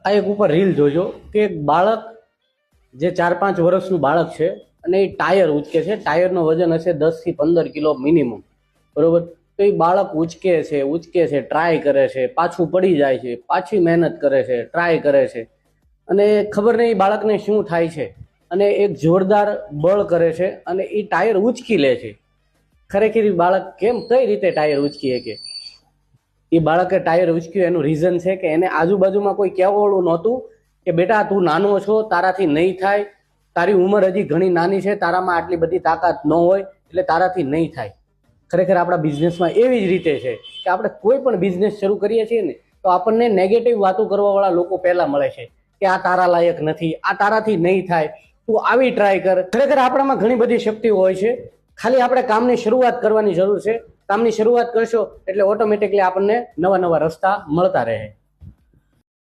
આ એક ઉપર રીલ જોજો કે એક બાળક જે 4-5 વર્ષનું બાળક છે અને એ ટાયર ઉચકે છે. ટાયરનો વજન હશે 10 થી 15 કિલો મિનિમમ, બરોબર. તો એ બાળક ઉચકે છે, ટ્રાય કરે છે, પાછું પડી જાય છે, પાછી મહેનત કરે છે, ટ્રાય કરે છે, અને ખબર નહીં બાળકને શું થાય છે, અને એક જોરદાર બળ કરે છે અને એ ટાયર ઉચકી લે છે. ખરેખર એ બાળક કઈ રીતે ટાયર ઉચકી શકે? એ બાળકે ટાયર ઉચક્યું એનું રીઝન છે કે એને આજુબાજુમાં કોઈ કહેવાળું નહોતું કે બેટા તું નાનો છો, તારાથી નહીં થાય, તારી ઉંમર હજી ઘણી નાની છે, તારામાં આટલી બધી તાકાત ન હોય એટલે તારાથી નહીં થાય. ખરેખર આપણા બિઝનેસમાં એવી જ રીતે છે કે આપણે કોઈ પણ બિઝનેસ શરૂ કરીએ છીએ ને તો આપણને નેગેટિવ વાતો કરવાવાળા લોકો પહેલા મળે છે કે આ તારા લાયક નથી, આ તારાથી નહીં થાય, તું આવી ટ્રાય કર. ખરેખર આપણામાં ઘણી બધી શક્તિઓ હોય છે, ખાલી આપણે કામની શરૂઆત કરવાની જરૂર છે. કામની શરૂઆત કરશો એટલે ઓટોમેટિકલી આપણને નવા નવા રસ્તા મળતા રહે.